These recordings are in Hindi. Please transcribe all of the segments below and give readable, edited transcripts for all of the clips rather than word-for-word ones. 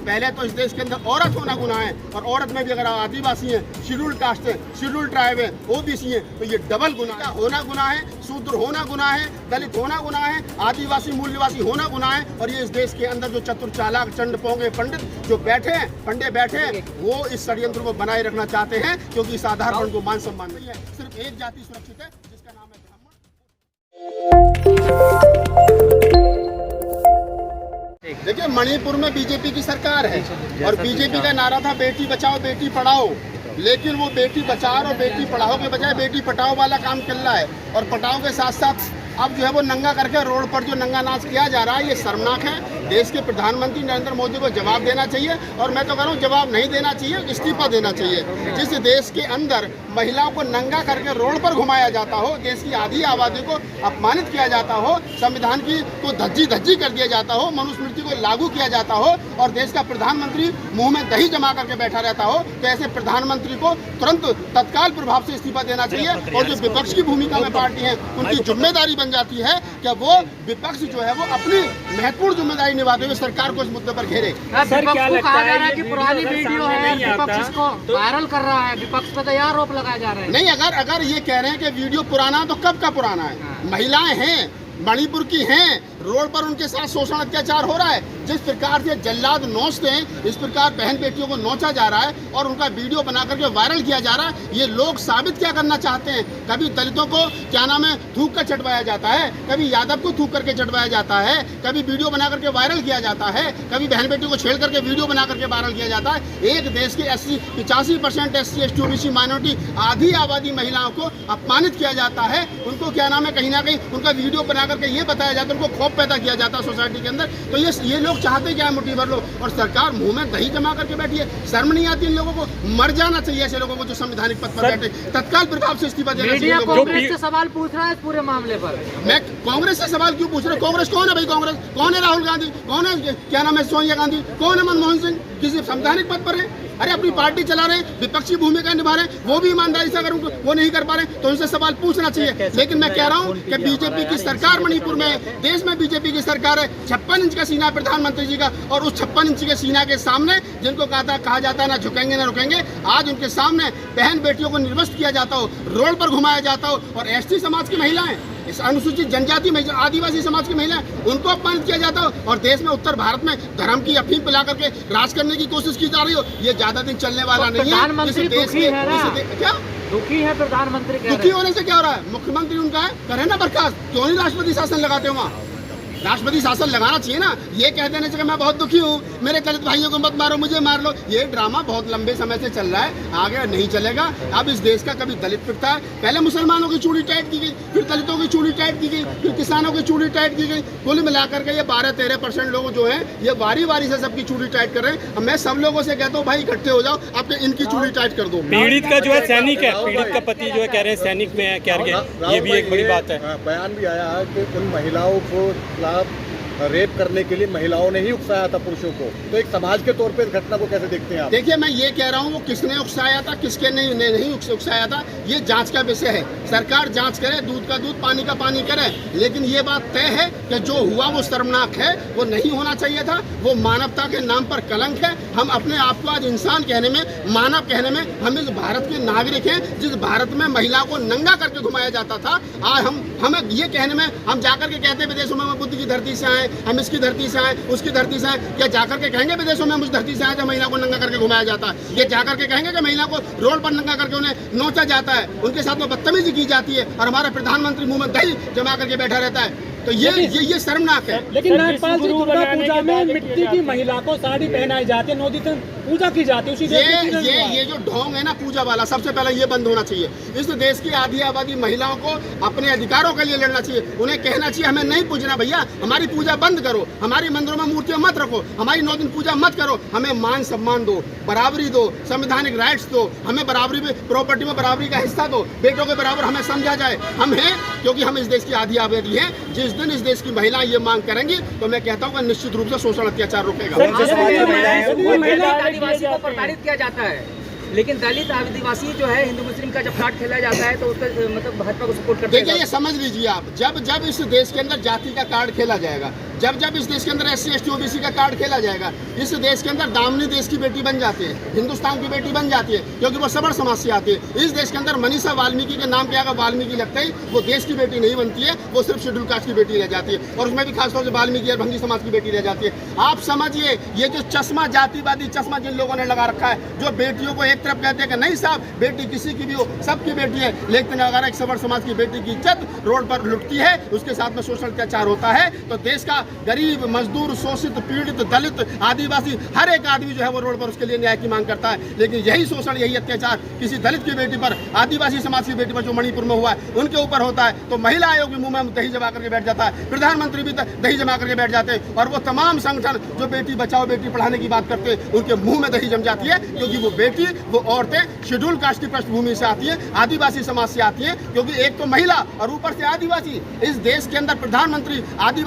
पहले तो इस देश के अंदर औरत होना गुनाह है, और औरत में भी अगर आदिवासी हैं, शेड्यूल कास्ट है, शेड्यूल ट्राइब है, ओबीसी है, तो ये डबल गुनाह होना गुनाह है, शूद्र होना गुनाह है, दलित होना गुनाह है, आदिवासी मूल्यवासी होना गुनाह है। और ये इस देश के अंदर जो चतुर चालाक चंड पोंगे पंडित जो बैठे हैं, पंडे बैठे हैं, वो इस षड्यंत्र को बनाए रखना चाहते हैं, क्योंकि इस आधार पर उनको मान सम्मान नहीं है। सिर्फ एक जाति सुरक्षित है, जिसका नाम है ब्राह्मण। देखिए, मणिपुर में बीजेपी की सरकार है, और बीजेपी का नारा था बेटी बचाओ बेटी पढ़ाओ, लेकिन वो बेटी बचाओ और बेटी पढ़ाओ के बजाय बेटी पटाओ वाला काम चल रहा है। और पटाओ के साथ साथ अब जो है वो नंगा करके रोड पर जो नंगा नाच किया जा रहा है, ये शर्मनाक है। देश के प्रधानमंत्री नरेंद्र मोदी को जवाब देना चाहिए, और मैं तो कह रहा हूँ जवाब नहीं देना चाहिए, इस्तीफा देना चाहिए। जिस देश के अंदर महिलाओं को नंगा करके रोड पर घुमाया जाता हो, देश की आधी आबादी को अपमानित किया जाता हो, संविधान की को धज्जी धज्जी कर दिया जाता हो, मनुस्मृति को लागू किया जाता हो, और देश का प्रधानमंत्री मुंह में दही जमा करके बैठा रहता हो, तो ऐसे प्रधानमंत्री को तुरंत तत्काल प्रभाव से इस्तीफा देना चाहिए। और जो विपक्ष की भूमिका में पार्टी है, उनकी जिम्मेदारी बन जाती है कि वो विपक्ष जो है वो अपनी महत्वपूर्ण जिम्मेदारी निभाते हुए सरकार को इस मुद्दे पर घेरे। सर, क्या लगता है कि पुरानी वीडियो है, विपक्ष इसको वायरल कर रहा है, विपक्ष पर तो यह आरोप लगाए जा रहे हैं? नहीं, अगर ये कह रहे हैं कि वीडियो पुराना, तो कब का पुराना है? महिलाएं हैं, मणिपुर की हैं, रोड पर उनके साथ शोषण अत्याचार हो रहा है। जिस प्रकार से जल्लाद नोचते हैं, इस प्रकार बहन बेटियों को नोचा जा रहा है और उनका वीडियो बना करके वायरल किया जा रहा है। ये लोग साबित क्या करना चाहते हैं? कभी दलितों को क्या नाम है थूक कर चटवाया जाता है, कभी यादव को थूक करके चटवाया जाता है, कभी वीडियो बना करके वायरल किया जाता है, कभी बहन बेटियों को छेड़ करके वीडियो बना करके वायरल किया जाता है। एक देश के 85% SC ST OBC माइनॉरिटी आधी आबादी महिलाओं को अपमानित किया जाता है, उनको क्या नाम है कहीं ना कहीं उनका वीडियो बना करके ये बताया जाता है, उनको खौफ पैदा किया जाता है सोसाइटी के अंदर। तो ये लोग चाहते क्या है? मुट्ठी भर लोग, और सरकार मुंह में दही जमा करके बैठी है। शर्म नहीं आती इन लोगों को? मर जाना चाहिए ऐसे लोगों को जो संवैधानिक पद पर बैठे। तत्काल प्रभाव से इस्तीफा देना चाहिए। कांग्रेस से सवाल पूछ रहा है इस पूरे मामले पर। मैं कांग्रेस से सवाल क्यों पूछ रहा हूँ? कांग्रेस कौन है भाई? कांग्रेस कौन है? राहुल गांधी कौन है? क्या नाम है? सोनिया गांधी कौन है? मनमोहन सिंह किसी संवैधानिक पद पर है? अरे अपनी पार्टी चला रहे हैं, विपक्षी भूमिका निभा रहे हैं, वो भी ईमानदारी से अगर वो नहीं कर पा रहे तो उनसे सवाल पूछना चाहिए। लेकिन मैं कह रहा हूँ कि बीजेपी की सरकार मणिपुर में, देश में बीजेपी की सरकार है, 56 इंच का सीना है प्रधानमंत्री जी का, और उस 56 इंच के सीना के सामने जिनको कहा जाता है ना झुकेंगे ना रुकेंगे, आज उनके सामने बहन बेटियों को निर्वस्त्र किया जाता हो, रोड पर घुमाया जाता हो, और ST समाज की महिलाएं, इस अनुसूचित जनजाति में आदिवासी समाज की महिलाएं, उनको अपमानित किया जाता हो, और देश में उत्तर भारत में धर्म की अफीम पिला करके राज करने की कोशिश की जा रही हो। ये ज्यादा दिन चलने वाला नहीं है। प्रधानमंत्री दुखी है ना? क्या दुखी है प्रधानमंत्री? दुखी होने से क्या हो रहा है? मुख्यमंत्री उनका है, करे ना बर्खास्त। क्यों नहीं राष्ट्रपति शासन लगाते हो? वहाँ राष्ट्रपति शासन लगाना चाहिए ना। ये कह देने से मैं बहुत दुखी हूँ, मेरे दलित भाइयों को मत मारो, मुझे मार लो, ये ड्रामा बहुत लंबे समय से चल रहा है, आगे नहीं चलेगा। अब इस देश का कभी दलित पिटता है, पहले मुसलमानों की चूड़ी टाइट की गई, फिर दलितों की चूड़ी टाइट की गई, फिर किसानों की चूड़ी टाइट की गई। कुल मिलाकर के ये 12-13% लोग जो हैं ये वारी वारी से सबकी चूड़ी टाइट कर रहे हैं। अब मैं सब लोगों से कहता हूँ भाई इकट्ठे हो जाओ, अब इनकी चूड़ी टाइट कर दो। पीड़ित का जो है सैनिक है, पीड़ित का पति जो है कह रहे हैं सैनिक में है, क्या ये भी एक बड़ी बात है। बयान भी आया है कि उन महिलाओं को खिलाफ रेप करने के लिए महिलाओं ने ही उकसाया था पुरुषों को। तो एक समाज के तौर पे इस घटना को कैसे देखते हैं आप? देखिए, मैं ये कह रहा हूँ वो किसने उकसाया था, किसके नहीं उकसाया था, ये जांच का विषय है। सरकार जांच करे, दूध का दूध पानी का पानी करे, लेकिन ये बात तय है कि जो हुआ वो शर्मनाक है, वो नहीं होना चाहिए था, वो मानवता के नाम पर कलंक है। हम अपने आप को आज इंसान कहने में, मानव कहने में, हम इस भारत के नागरिक हैं। जिस भारत में महिला को नंगा करके घुमाया जाता था, आज हमें ये कहने में, हम जाकर के कहते हैं विदेशों में हम बुद्ध की धरती से आए, हम इसकी धरती से आए, उसकी धरती से आए, क्या जाकर के कहेंगे विदेशों में हम उस धरती से आए जब महिला को नंगा करके घुमाया जाता है? ये जाकर के कहेंगे कि महिला को रोड पर नंगा करके उन्हें नोचा जाता है, उनके साथ में बदतमीजी की जाती है, और हमारा प्रधानमंत्री मुंह में दही जमा करके बैठा रहता है? तो ये शर्मनाक है। लेकिन नागपाल जी, दुर्गा पूजा में मिट्टी की महिला को साड़ी पहनाई जाती है, 9 दिन पूजा की जाती है, उसी ये जो ढोंग है ना पूजा वाला, सबसे पहले ये बंद होना चाहिए। इस देश की आधी आबादी महिलाओं को अपने अधिकारों के लिए लड़ना चाहिए। उन्हें कहना चाहिए हमें नहीं पूजना भैया, हमारी पूजा बंद करो, हमारी मंदिरों में मूर्तियां मत रखो, हमारी 9 दिन पूजा मत करो, हमें मान सम्मान दो, बराबरी दो, संवैधानिक राइट्स दो, हमें बराबरी में प्रॉपर्टी में बराबरी का हिस्सा दो, बेटों के बराबर हमें समझा जाए। हम हैं क्योंकि हम इस देश की आधी आबादी हैं। जिस दिन इस देश की महिलाएं ये मांग करेंगी तो मैं कहता हूँ कि निश्चित रूप से शोषण अत्याचार रुकेगा। आदिवासी को प्रताड़ित किया जाता है, लेकिन दलित आदिवासी जो है हिंदू मुस्लिम का जब कार्ड खेला जाता है तो उसका मतलब भाजपा को सपोर्ट करते देखिए, ये समझ लीजिए आप, जब इस देश के अंदर जाति का कार्ड खेला जाएगा, जब इस देश के अंदर SC ST OBC का कार्ड खेला जाएगा, इस देश के अंदर दामनी देश की बेटी बन जाती है, हिंदुस्तान की बेटी बन जाती है, क्योंकि वो सबर समाज से आती है। इस देश के अंदर मनीषा वाल्मीकि के नाम पे अगर वाल्मीकि लगता है, वो देश की बेटी नहीं बनती है, वो सिर्फ शेड्यूल कास्ट की बेटी रह जाती है, और उसमें भी खासतौर से वाल्मीकि और भंगी समाज की बेटी रह जाती है। आप समझिए, ये जो चश्मा, जातिवादी चश्मा जिन लोगों ने लगा रखा है, जो बेटियों को एक तरफ कहते हैं कि नहीं साहब बेटी किसी की भी हो, सबकी बेटी है, लेकिन अगर एक सबर समाज की बेटी की इज्जत रोड पर लुटती है, उसके साथ में शोषण अत्याचार होता है, तो देश का गरीब, मजदूर, शोषित, पीड़ित, दलित, आदिवासी, हर एक आदमी जो है वो रोड पर उसके लिए न्याय की मांग करता है। लेकिन यही शोषण, यही अत्याचार किसी दलित की बेटी पर, आदिवासी समाज की बेटी पर जो मणिपुर में हुआ है, उनके ऊपर होता है, तो महिला आयोग भी मुंह में दही जमा करके बैठ जाता है, प्रधानमंत्री भी दही जमा करके बैठ जाते हैं, और वो तमाम संगठन जो बेटी बचाओ बेटी पढ़ाने की बात करते हैं, उनके मुंह में दही जम जाती है, क्योंकि वो बेटी, वो औरतें शेड्यूल कास्ट की पृष्ठभूमि से आती है, आदिवासी समाज से आती है, क्योंकि एक तो महिला और ऊपर से आदिवासी। इस देश के अंदर प्रधानमंत्री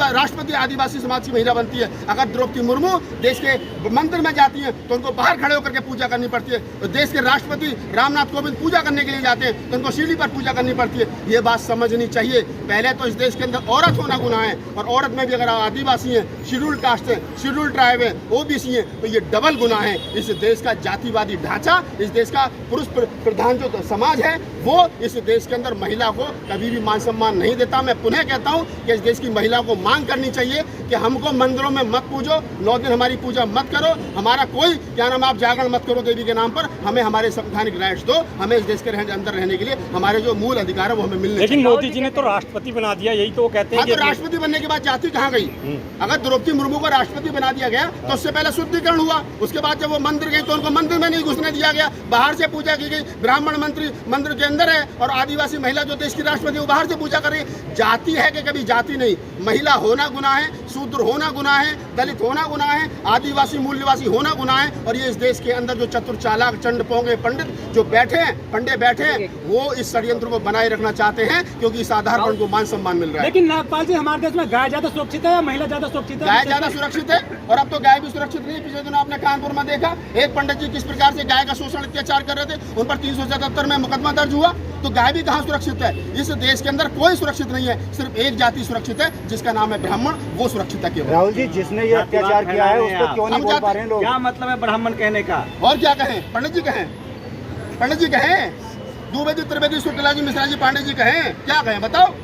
राष्ट्रपति आदिवासी समाज की महिला बनती है। अगर द्रौपदी मुर्मू देश के मंदिर में जाती हैं तो उनको बाहर खड़े होकर के पूजा करनी पड़ती है। तो देश के राष्ट्रपति रामनाथ कोविंद पूजा करने के लिए जाते हैं तो उनको सीढ़ी पर पूजा करनी पड़ती है। ये बात समझनी चाहिए। पहले तो इस देश के अंदर औरत होना गुनाह है, और औरत में भी अगर आदिवासी हैं, शेड्यूल कास्ट है, शेड्यूल ट्राइब है, OBC है, तो ये डबल गुनाह है। इस देश का जातिवादी ढांचा, इस देश का पुरुष प्रधान जो समाज है, वो इस देश के अंदर महिला को कभी भी मान सम्मान नहीं देता। मैं पुनः कहता हूँ कि इस देश की महिला को मांग करनी चाहिए कि हमको मंदिरों में मत पूजो, 9 दिन हमारी पूजा मत करो, हमारा कोई क्या नाम आप जागरण मत करो देवी के नाम पर, हमें हमारे संवैधानिक राइट्स दो, हमें इस देश के अंदर रहने के लिए हमारे जो मूल अधिकार है वो हमें मिलने। लेकिन मोदी जी ने तो राष्ट्रपति बना दिया, यही तो वो कहते हैं। तो राष्ट्रपति बनने के बाद जाति कहाँ गई? अगर द्रौपदी मुर्मू को राष्ट्रपति बना दिया गया तो उससे पहले शुद्धिकरण हुआ, उसके बाद जब वो मंदिर गई तो उनको मंदिर में नहीं घुसने दिया गया, बाहर से पूजा की गई। ब्राह्मण मंत्री मंदिर के अंदर है और आदिवासी महिला जो देश की राष्ट्रपति वो बाहर से पूजा कर रही है। जाति है कि कभी जाति नहीं, महिला होना गुनाह है, शूद्र होना गुनाह है, दलित होना गुनाह है, आदिवासी मूल्यवासी होना गुनाह है। और ये इस देश के अंदर जो चतुर चालाक चंड पोंगे पंडित जो बैठे हैं, पंडे बैठे हैं, वो इस षड्यंत्र को बनाए रखना चाहते हैं, क्योंकि इस आधार पर उनको मान सम्मान मिल रहा है। लेकिन नागपाल जी, हमारे देश में गाय ज्यादा सुरक्षित है या महिला ज्यादा सुरक्षित है? गाय ज्यादा सुरक्षित है, और अब तो गाय भी सुरक्षित नहीं। पिछले दिनों आपने कानपुर में देखा एक पंडित जी किस प्रकार से गाय का शोषण अत्याचार कर रहे थे, उन पर 377 में मुकदमा दर्ज हुआ। तो गाय भी कहाँ सुरक्षित है? इस देश के अंदर कोई सुरक्षित नहीं है, सिर्फ एक जाति सुरक्षित है जिसका नाम है ब्राह्मण, वो सुरक्षित है केवल। राहुल जी, जिसने ये अत्याचार किया है उसको क्यों नहीं बोल पा रहे हैं लोग? क्या मतलब है ब्राह्मण कहने का? और क्या कहें? पंडित जी कहें, पंडित जी कहें, द्विवेदी त्रिवेदी शुक्ला जी मिश्रा जी पांडे जी कहें, क्या कहें? बताओ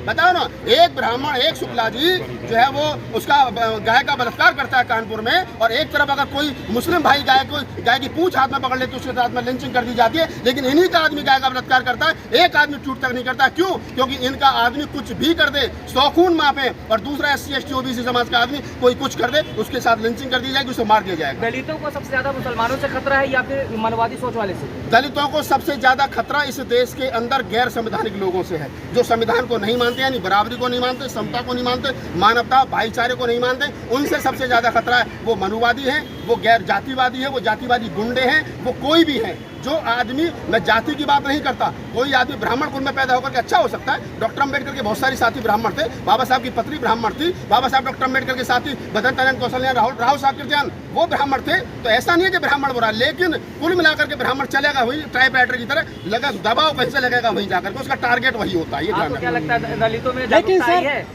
बताओ ना। एक ब्राह्मण, एक शुक्ला जी जो है वो उसका गाय का बलात्कार करता है कानपुर में, और एक तरफ अगर कोई मुस्लिम भाई गाय की पूंछ हाथ में पकड़ ले तो उसके साथ में लिंचिंग कर दी जाती है। लेकिन इन्हीं का आदमी गाय का बलात्कार करता है, एक आदमी टूट तक नहीं करता। क्यों? क्योंकि इनका आदमी कुछ भी कर दे, 100 खून मापे, और दूसरा SC ST OBC समाज का आदमी कोई कुछ कर दे, उसके साथ लिंचिंग कर दी जाएगी, उसे मार दिया जाएगा। दलितों को सबसे ज्यादा मुसलमानों से खतरा है या फिर मनवादी सोच वाले से? दलितों को सबसे ज्यादा खतरा इस देश के अंदर गैर संवैधानिक लोगों से है, जो संविधान को नहीं मानते, यानी बराबरी को नहीं मानते, समता को नहीं मानते, मानवता भाईचारे को नहीं मानते, उनसे सबसे ज्यादा खतरा है। वो मनुवादी हैं, वो गैर जातिवादी है, वो जातिवादी गुंडे हैं, वो कोई भी है। जो आदमी, मैं जाति की बात नहीं करता, कोई आदमी ब्राह्मण कुल में पैदा होकर के अच्छा हो सकता है। डॉक्टर अम्बेडकर के बहुत सारे साथी ब्राह्मण थे, बाबा साहब की पत्नी ब्राह्मण थी, बाबा साहब डॉक्टर अम्बेडकर के साथी भदन तनन कौशल्या राहुल साहब कीर्तियान वो ब्राह्मण थे। तो ऐसा नहीं है कि ब्राह्मण बुरा, लेकिन कुल मिलाकर के ब्राह्मण चलेगा वही टाइपराइटर की तरह, लगा दबाव कहीं से लगेगा वहीं जाकर के, उसका टारगेट वही होता है। ये आपको क्या लगता है दलितों में जागरूकता आई है?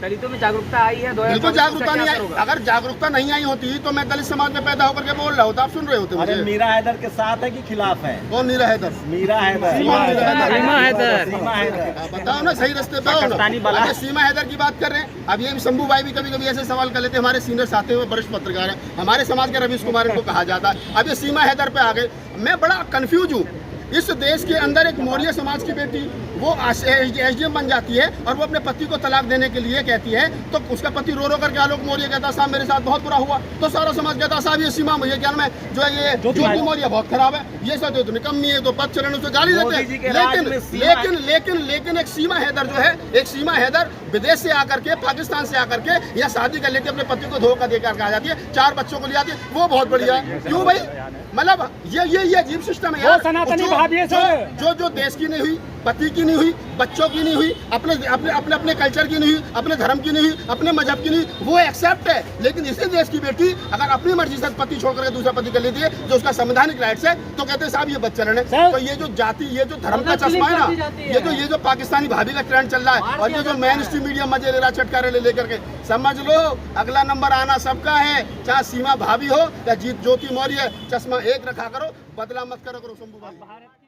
दलितों में जागरूकता आई है? बिल्कुल जागरूकता नहीं आई। अगर जागरूकता नहीं आई होती तो मैं दलित समाज में पैदा होकर के बोल रहा होता, आप सुन रहे होते मुझे। मीरा हैदर के साथ है कि खिलाफ है? कौन मीरा हैदर? मीरा हैदर, सीमा हैदर। बताओ ना, सही रास्ते पे आओ ना। सीमा हैदर की बात कर रहे हैं। अब ये शंभू भाई भी कभी कभी ऐसे सवाल कर लेते हैं, हमारे सीनियर साथी हुए वरिष्ठ पत्रकार हैं, हमारे समाज के रवीश कुमार इनको कहा जाता है। अब ये सीमा हैदर पे आ गए, मैं बड़ा कंफ्यूज हूँ। इस देश के अंदर एक मौर्य समाज की बेटी वो SDM बन जाती है और वो अपने पति को तलाक देने के लिए कहती है, तो उसका पति रो रो करके आलोक मौर्य कहता साहब मेरे साथ बहुत बुरा हुआ, तो सारा समाज कहता साहब ये सीमा ये क्या नाम है जो है ये ज्योति मौर्य बहुत खराब है, ये सब तो निकम्मी है, तो पद चरण उसे गाली देते हैं। लेकिन एक सीमा हैदर जो है, एक सीमा हैदर विदेश से आकर के, पाकिस्तान से आकर के यहाँ शादी कर लेती है, अपने पति को धोखा देकर आ जाती है, 4 बच्चों को ले आती है, वो बहुत बढ़िया है। क्यों भाई? मतलब ये अजीब सिस्टम है यार। सनातनी भाभी है सर, जो देश की नहीं हुई, पति की नहीं नहीं हुई, बच्चों की नहीं हुई, अपने अपने अपने अपने कल्चर की नहीं हुई, अपने धर्म की नहीं हुई, अपने मजहब की नहीं, वो एक्सेप्ट है। लेकिन इसी देश की बेटी अगर अपनी मर्जी से पति छोड़ करके दूसरा पति कर लेती है, जो उसका संवैधानिक राइट्स है, तो कहते हैं साहब ये बदचलन है। तो ये जो जाति, ये जो धर्म का चश्मा है ना, ये जो पाकिस्तानी भाभी का ट्रेंड चल रहा है, और ये जो मेन स्ट्रीम मीडिया मजे ले रहा चटकारे लेकर के, समझ लो अगला नंबर आना सबका है। चाहे सीमा भाभी हो या ज्योति मौर्य, चश्मा एक रखा करो, बदला मत करो शंभू भाई।